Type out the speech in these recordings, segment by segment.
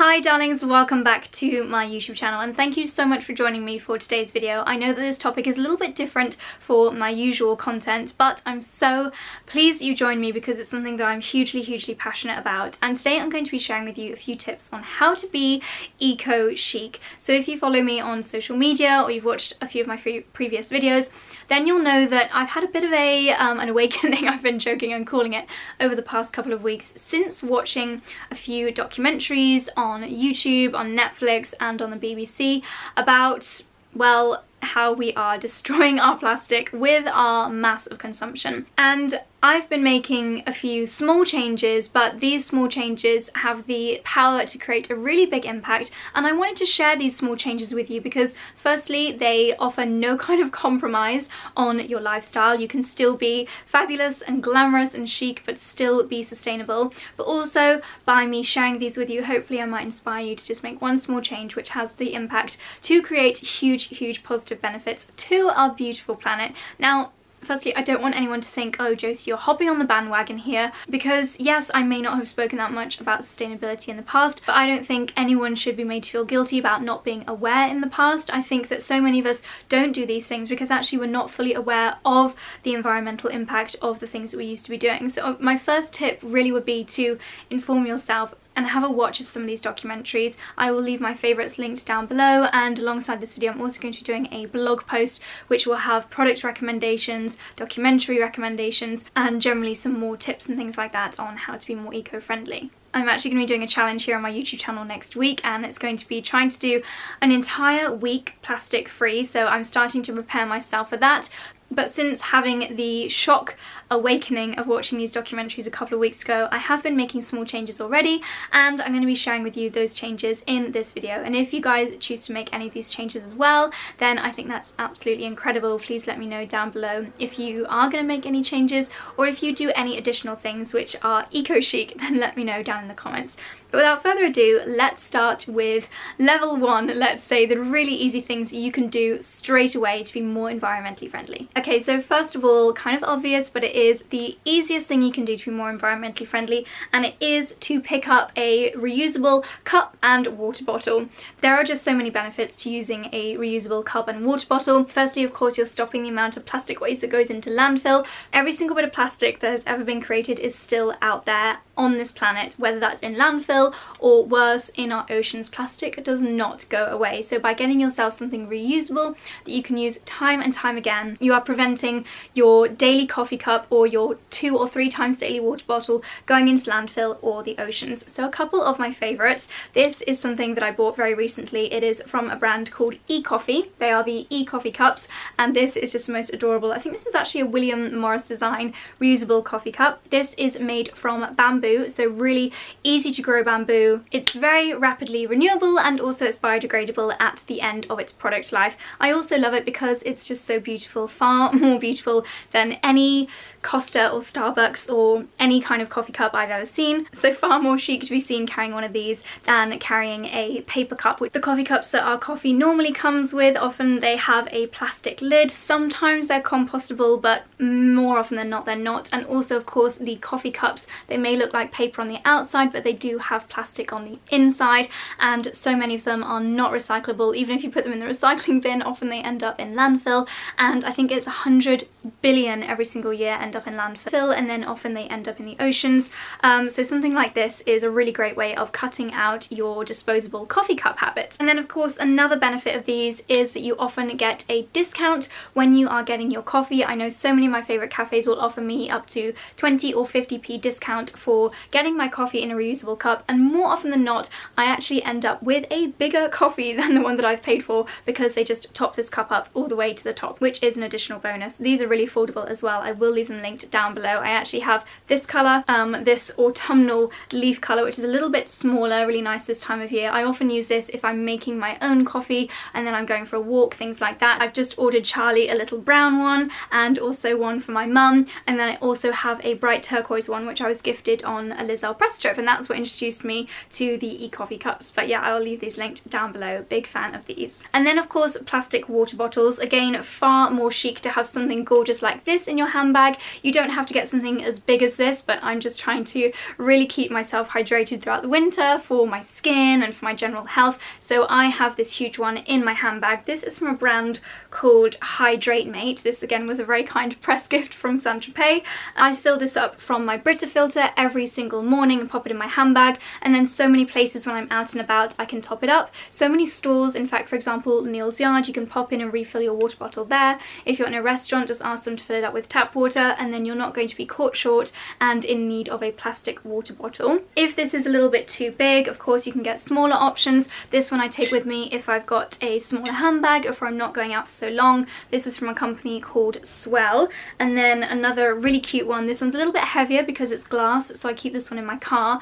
Hi darlings, welcome back to my YouTube channel and thank you so much for joining me for today's video. I know that this topic is a little bit different for my usual content, but I'm so pleased you joined me because it's something that I'm hugely passionate about. And today I'm going to be sharing with you a few tips on how to be eco-chic. So if you follow me on social media or you've watched a few of my previous videos, then you'll know that I've had a bit of an awakening, I've been joking and calling it, over the past couple of weeks since watching a few documentaries on YouTube, on Netflix and on the BBC about, well, how we are destroying our plastic with our massive consumption. And I've been making a few small changes, but these small changes have the power to create a really big impact, and I wanted to share these small changes with you because firstly, they offer no kind of compromise on your lifestyle. You can still be fabulous and glamorous and chic but still be sustainable. But also, by me sharing these with you, hopefully I might inspire you to just make one small change which has the impact to create huge positive benefits to our beautiful planet. Now, firstly, I don't want anyone to think, oh Josie, you're hopping on the bandwagon here, because yes, I may not have spoken that much about sustainability in the past, but I don't think anyone should be made to feel guilty about not being aware in the past. I think that so many of us don't do these things because actually we're not fully aware of the environmental impact of the things that we used to be doing. So my first tip really would be to inform yourself and have a watch of some of these documentaries. I will leave my favourites linked down below, and alongside this video I'm also going to be doing a blog post which will have product recommendations, documentary recommendations, and generally some more tips and things like that on how to be more eco-friendly. I'm actually going to be doing a challenge here on my YouTube channel next week, and it's going to be trying to do an entire week plastic free, so I'm starting to prepare myself for that. But since having the shock awakening of watching these documentaries a couple of weeks ago, I have been making small changes already, and I'm going to be sharing with you those changes in this video. And if you guys choose to make any of these changes as well, then I think that's absolutely incredible. Please let me know down below if you are going to make any changes, or if you do any additional things which are eco-chic, then let me know down in the comments. But without further ado, let's start with level 1, let's say, the really easy things you can do straight away to be more environmentally friendly. Okay, so first of all, kind of obvious, but it is the easiest thing you can do to be more environmentally friendly, and it is to pick up a reusable cup and water bottle. There are just so many benefits to using a reusable cup and water bottle. Firstly, of course, you're stopping the amount of plastic waste that goes into landfill. Every single bit of plastic that has ever been created is still out there on this planet, whether that's in landfill or worse, in our oceans. Plastic does not go away. So by getting yourself something reusable that you can use time and time again, you are preventing your daily coffee cup or your 2 or 3 times daily water bottle going into landfill or the oceans. So a couple of my favorites. This is something that I bought very recently. It is from a brand called eCoffee. They are the eCoffee cups, and this is just the most adorable. I think this is actually a William Morris design reusable coffee cup. This is made from bamboo, so really easy to grow bamboo. It's very rapidly renewable, and also it's biodegradable at the end of its product life. I also love it because it's just so beautiful, far more beautiful than any Costa or Starbucks or any kind of coffee cup I've ever seen. So far more chic to be seen carrying one of these than carrying a paper cup. The coffee cups that our coffee normally comes with, often they have a plastic lid. Sometimes they're compostable, but more often than not they're not. And also, of course, the coffee cups, they may look like paper on the outside, but they do have plastic on the inside, and so many of them are not recyclable. Even if you put them in the recycling bin, often they end up in landfill, and I think it's 100 billion every single year end up in landfill, and then often they end up in the oceans. So something like this is a really great way of cutting out your disposable coffee cup habit. And then of course another benefit of these is that you often get a discount when you are getting your coffee. I know so many of my favourite cafes will offer me up to 20 or 50p discount for getting my coffee in a reusable cup, and more often than not I actually end up with a bigger coffee than the one that I've paid for because they just top this cup up all the way to the top, which is an additional bonus. These are really affordable as well. I will leave them linked down below. I actually have this colour, this autumnal leaf colour, which is a little bit smaller, really nice this time of year. I often use this if I'm making my own coffee and then I'm going for a walk, things like that. I've just ordered Charlie a little brown one and also one for my mum, and then I also have a bright turquoise one which I was gifted on a Reusable press trip, and that's what introduced me to the eCoffee cups. But yeah, I will leave these linked down below. Big fan of these. And then of course plastic water bottles. Again, far more chic to have something gorgeous like this in your handbag. You don't have to get something as big as this, but I'm just trying to really keep myself hydrated throughout the winter for my skin and for my general health. So I have this huge one in my handbag. This is from a brand called Hydrate Mate. This again was a very kind press gift from Saint-Tropez. I fill this up from my Brita filter every single morning and pop it in my handbag, and then so many places when I'm out and about I can top it up. So many stores, in fact, for example Neal's Yard, you can pop in and refill your water bottle there. If you're in a restaurant, just ask them to fill it up with tap water, and then you're not going to be caught short and in need of a plastic water bottle. If this is a little bit too big, of course you can get smaller options. This one I take with me if I've got a smaller handbag or if I'm not going out for so long. This is from a company called Swell. And then another really cute one, this one's a little bit heavier because it's glass, so I keep this one in my car.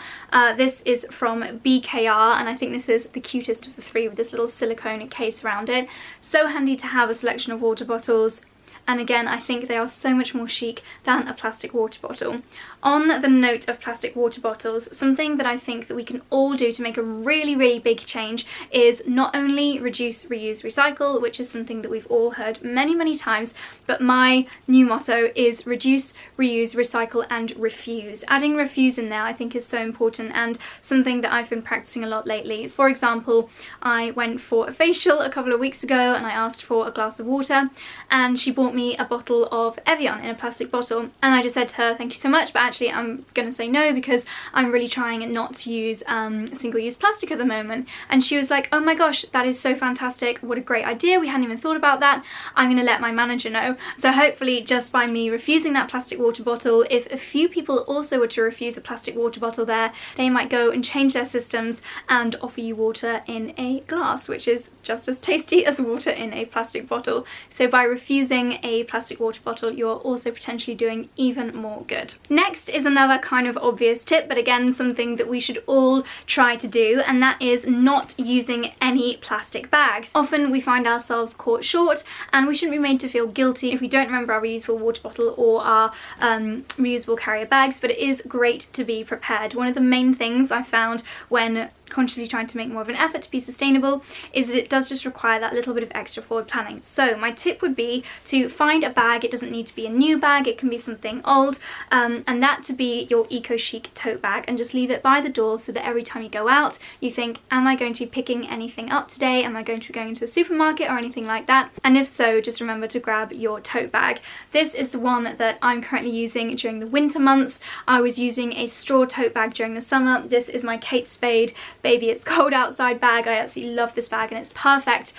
This is from BKR, and I think this is the cutest of the three with this little silicone case around it. So handy to have a selection of water bottles. And again, I think they are so much more chic than a plastic water bottle. On the note of plastic water bottles, something that I think that we can all do to make a really, really big change is not only reduce, reuse, recycle, which is something that we've all heard many, many times, but my new motto is reduce, reuse, recycle, and refuse. Adding refuse in there I think is so important, and something that I've been practicing a lot lately. For example, I went for a facial a couple of weeks ago and I asked for a glass of water, and she bought me a bottle of Evian in a plastic bottle, and I just said to her, thank you so much, but actually I'm gonna say no because I'm really trying not to use single-use plastic at the moment. And she was like, oh my gosh, that is so fantastic, what a great idea, we hadn't even thought about that, I'm gonna let my manager know. So hopefully just by me refusing that plastic water bottle, if a few people also were to refuse a plastic water bottle there, they might go and change their systems and offer you water in a glass, which is just as tasty as water in a plastic bottle. So by refusing a plastic water bottle, you're also potentially doing even more good. Next is another kind of obvious tip, but again something that we should all try to do, and that is not using any plastic bags. Often we find ourselves caught short, and we shouldn't be made to feel guilty if we don't remember our reusable water bottle or our reusable carrier bags, but it is great to be prepared. One of the main things I found when consciously trying to make more of an effort to be sustainable is that it does just require that little bit of extra forward planning. So my tip would be to find a bag. It doesn't need to be a new bag, it can be something old, and that to be your eco chic tote bag, and just leave it by the door so that every time you go out you think, am I going to be picking anything up today? Am I going to be going into a supermarket or anything like that? And if so, just remember to grab your tote bag. This is the one that I'm currently using during the winter months. I was using a straw tote bag during the summer. This is my Kate Spade Baby It's Cold Outside bag. I absolutely love this bag, and it's perfect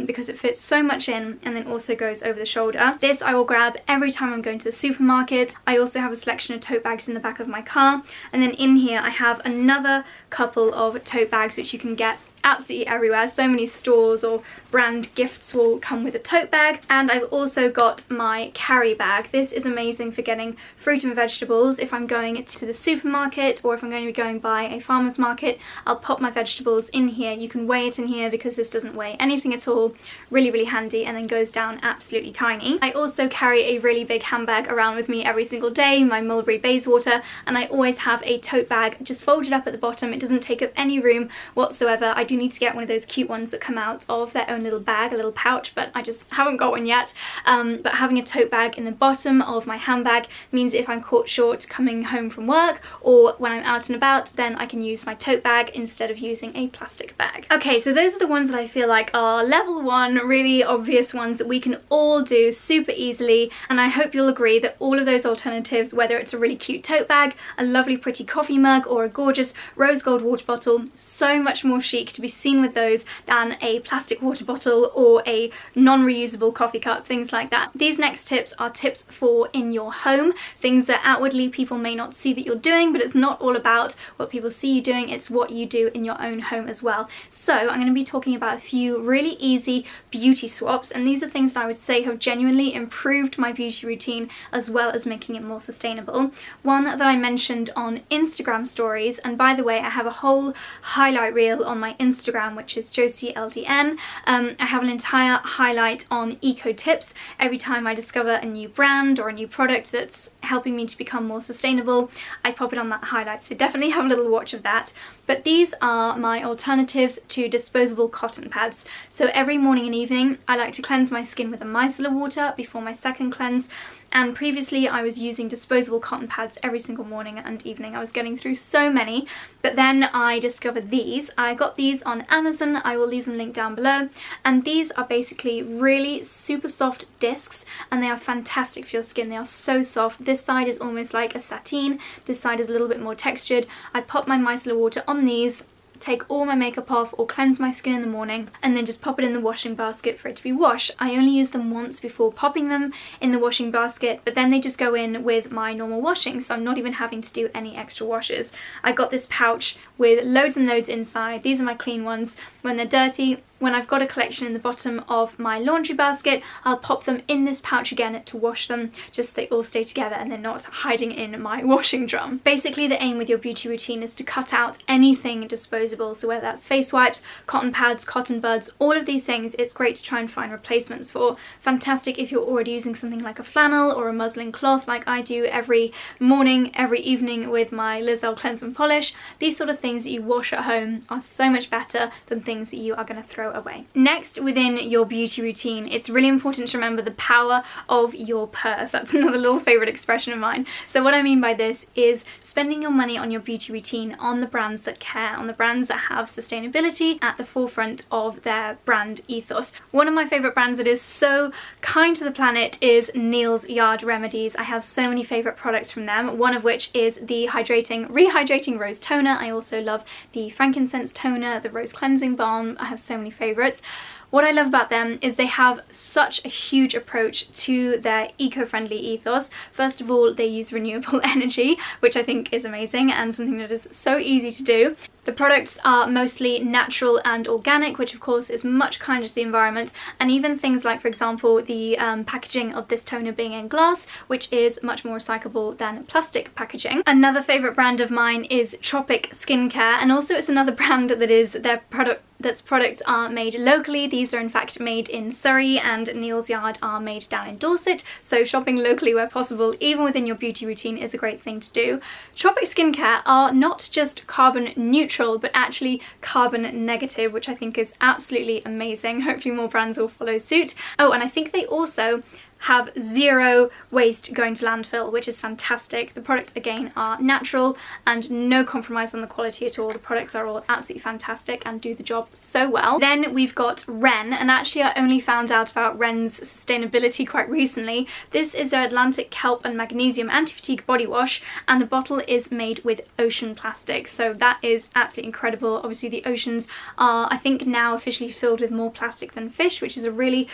because it fits so much in and then also goes over the shoulder. This I will grab every time I'm going to the supermarket. I also have a selection of tote bags in the back of my car, and then in here I have another couple of tote bags which you can get absolutely everywhere. So many stores or brand gifts will come with a tote bag. And I've also got my carry bag. This is amazing for getting fruit and vegetables. If I'm going to the supermarket or if I'm going to be going by a farmer's market, I'll pop my vegetables in here. You can weigh it in here because this doesn't weigh anything at all. Really, really handy, and then goes down absolutely tiny. I also carry a really big handbag around with me every single day, my Mulberry Bayswater, and I always have a tote bag just folded up at the bottom. It doesn't take up any room whatsoever. I do need to get one of those cute ones that come out of their own little bag, a little pouch, but I just haven't got one yet. But having a tote bag in the bottom of my handbag means if I'm caught short coming home from work or when I'm out and about, then I can use my tote bag instead of using a plastic bag. Okay, so those are the ones that I feel like are level one, really obvious ones that we can all do super easily, and I hope you'll agree that all of those alternatives, whether it's a really cute tote bag, a lovely pretty coffee mug, or a gorgeous rose gold water bottle, so much more chic to be seen with those than a plastic water bottle or a non-reusable coffee cup, things like that. These next tips are tips for in your home, things that outwardly people may not see that you're doing, but it's not all about what people see you doing, it's what you do in your own home as well. So I'm going to be talking about a few really easy beauty swaps, and these are things that I would say have genuinely improved my beauty routine as well as making it more sustainable. One that I mentioned on Instagram stories, and by the way I have a whole highlight reel on my Instagram Instagram, which is JosieLDN. I have an entire highlight on eco tips every time I discover a new brand or a new product that's helping me to become more sustainable. I pop it on that highlight, so definitely have a little watch of that. But these are my alternatives to disposable cotton pads. So every morning and evening I like to cleanse my skin with a micellar water before my second cleanse, and previously I was using disposable cotton pads every single morning and evening. I was getting through so many, but then I discovered these. I got these on Amazon. I will leave them linked down below, and these are basically really super soft discs, and they are fantastic for your skin. They are so soft. This side is almost like a sateen, this side is a little bit more textured. I pop my micellar water on these, take all my makeup off or cleanse my skin in the morning, and then just pop it in the washing basket for it to be washed. I only use them once before popping them in the washing basket, but then they just go in with my normal washing, so I'm not even having to do any extra washes. I got this pouch with loads and loads inside. These are my clean ones. When they're dirty, when I've got a collection in the bottom of my laundry basket, I'll pop them in this pouch again to wash them, just so they all stay together and they're not hiding in my washing drum. Basically, the aim with your beauty routine is to cut out anything disposable, so whether that's face wipes, cotton pads, cotton buds, all of these things, it's great to try and find replacements for. Fantastic if you're already using something like a flannel or a muslin cloth like I do every morning, every evening with my Reusable cleanse and polish. These sort of things that you wash at home are so much better than things that you are going to throw away. Next, within your beauty routine, it's really important to remember the power of your purse. That's another little favourite expression of mine. So what I mean by this is spending your money on your beauty routine on the brands that care, on the brands that have sustainability at the forefront of their brand ethos. One of my favourite brands that is so kind to the planet is Neal's Yard Remedies. I have so many favourite products from them, one of which is the rehydrating rose toner. I also love the frankincense toner, the rose cleansing balm. I have so many favourites. What I love about them is they have such a huge approach to their eco-friendly ethos. First of all, they use renewable energy, which I think is amazing and something that is so easy to do. The products are mostly natural and organic, which of course is much kinder to the environment, and even things like, for example, the packaging of this toner being in glass, which is much more recyclable than plastic packaging. Another favourite brand of mine is Tropic Skincare, and also it's another brand that is their products are made locally. These are in fact made in Surrey, and Neal's Yard are made down in Dorset, so shopping locally where possible, even within your beauty routine, is a great thing to do. Tropic Skincare are not just carbon neutral, but actually carbon negative, which I think is absolutely amazing. Hopefully more brands will follow suit. Oh, and I think they also have zero waste going to landfill, which is fantastic. The products again are natural and no compromise on the quality at all. The products are all absolutely fantastic and do the job so well. Then we've got Ren, and actually I only found out about Ren's sustainability quite recently. This is their Atlantic Kelp and Magnesium Anti-Fatigue Body Wash, and the bottle is made with ocean plastic, so that is absolutely incredible. Obviously the oceans are, I think, now officially filled with more plastic than fish, which is a really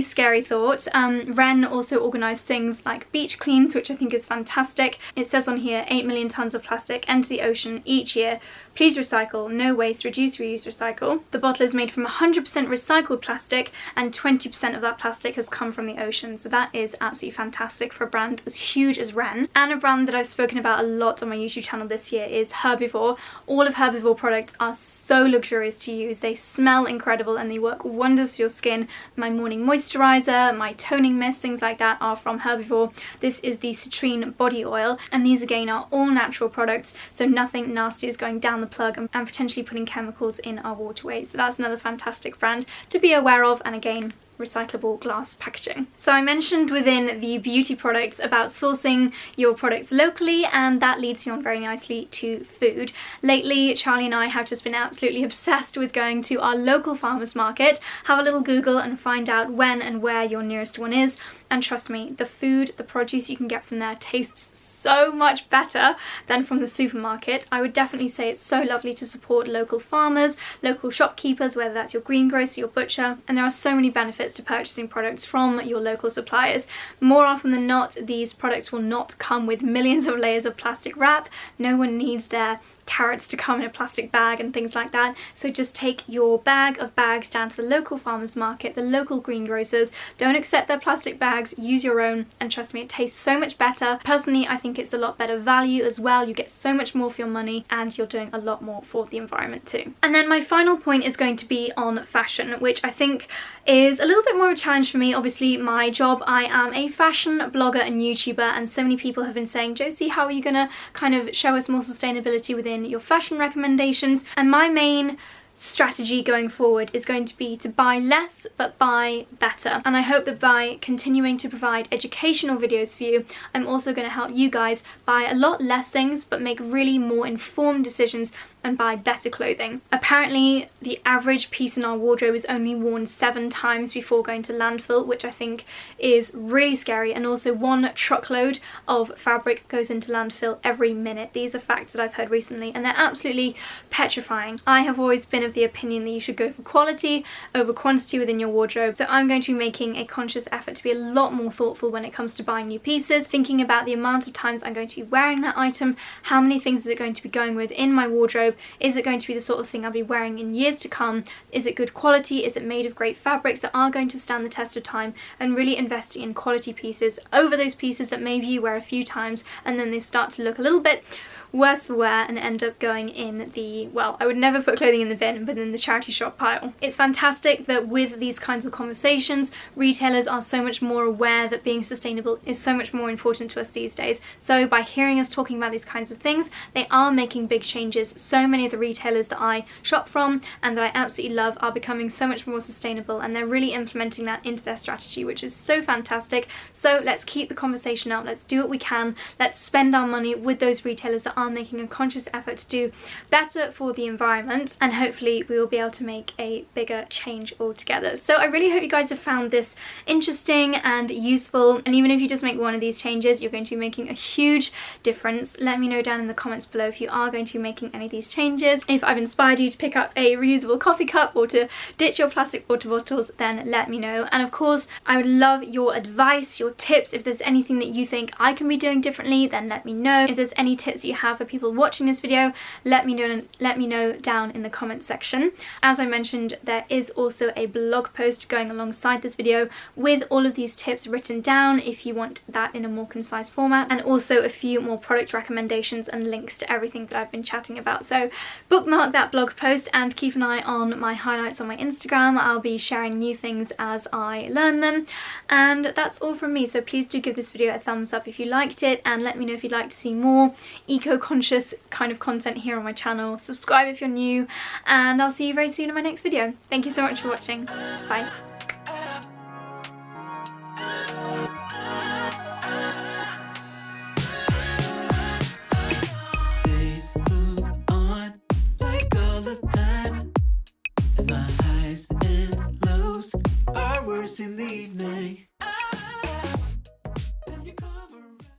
scary thought. Ren also organised things like beach cleans, which I think is fantastic. It says on here 8 million tonnes of plastic enter the ocean each year. Please recycle, no waste, reduce, reuse, recycle. The bottle is made from 100% recycled plastic, and 20% of that plastic has come from the ocean, so that is absolutely fantastic for a brand as huge as Ren. And a brand that I've spoken about a lot on my YouTube channel this year is Herbivore. All of Herbivore products are so luxurious to use. They smell incredible and they work wonders for your skin. My morning moisturiser, my toning mist, things like that are from Herbivore. This is the citrine body oil, and these again are all natural products, so nothing nasty is going down the plug and potentially putting chemicals in our waterways. So that's another fantastic brand to be aware of, and again, recyclable glass packaging. So I mentioned within the beauty products about sourcing your products locally, and that leads me on very nicely to food. Lately, Charlie and I have just been absolutely obsessed with going to our local farmers market. Have a little Google and find out when and where your nearest one is, and trust me, the food, the produce you can get from there tastes so much better than from the supermarket. I would definitely say it's so lovely to support local farmers, local shopkeepers, whether that's your greengrocer, your butcher, and there are so many benefits to purchasing products from your local suppliers. More often than not, these products will not come with millions of layers of plastic wrap. No one needs their carrots to come in a plastic bag and things like that. So just take your bag of bags down to the local farmers market, the local greengrocers. Don't accept their plastic bags, use your own, and trust me, it tastes so much better. Personally, I think it's a lot better value as well. You get so much more for your money and you're doing a lot more for the environment too. And then my final point is going to be on fashion, which I think is a little bit more of a challenge for me. Obviously, my job, I am a fashion blogger and YouTuber, and so many people have been saying, Josie, how are you gonna kind of show us more sustainability within your fashion recommendations? And my main strategy going forward is going to be to buy less but buy better, and I hope that by continuing to provide educational videos for you, I'm also going to help you guys buy a lot less things but make really more informed decisions and buy better clothing. Apparently the average piece in our wardrobe is only worn 7 times before going to landfill, which I think is really scary, and also 1 truckload of fabric goes into landfill every minute. These are facts that I've heard recently and they're absolutely petrifying. I have always been of the opinion that you should go for quality over quantity within your wardrobe, so I'm going to be making a conscious effort to be a lot more thoughtful when it comes to buying new pieces, thinking about the amount of times I'm going to be wearing that item, how many things is it going to be going with in my wardrobe, is it going to be the sort of thing I'll be wearing in years to come, is it good quality, is it made of great fabrics that are going to stand the test of time, and really investing in quality pieces over those pieces that maybe you wear a few times and then they start to look a little bit worse for wear and end up going in the, well, I would never put clothing in the bin, but in the charity shop pile. It's fantastic that with these kinds of conversations, retailers are so much more aware that being sustainable is so much more important to us these days. So by hearing us talking about these kinds of things, they are making big changes. So many of the retailers that I shop from and that I absolutely love are becoming so much more sustainable, and they're really implementing that into their strategy, which is so fantastic. So let's keep the conversation up, let's do what we can, let's spend our money with those retailers that are making a conscious effort to do better for the environment, and hopefully we will be able to make a bigger change altogether. So I really hope you guys have found this interesting and useful, and even if you just make one of these changes, you're going to be making a huge difference. Let me know down in the comments below if you are going to be making any of these changes. If I've inspired you to pick up a reusable coffee cup or to ditch your plastic water bottles, then let me know. And of course, I would love your advice, your tips. If there's anything that you think I can be doing differently, then let me know. If there's any tips you have for people watching this video, let me know down in the comments section. As I mentioned, there is also a blog post going alongside this video with all of these tips written down if you want that in a more concise format, and also a few more product recommendations and links to everything that I've been chatting about. So bookmark that blog post and keep an eye on my highlights on my Instagram. I'll be sharing new things as I learn them, and that's all from me. So please do give this video a thumbs up if you liked it, and let me know if you'd like to see more eco-conscious kind of content here on my channel. Subscribe if you're new, and I'll see you very soon in my next video. Thank you so much for watching. Bye. Days move on like all the time, and my highs and lows are worse in the evening.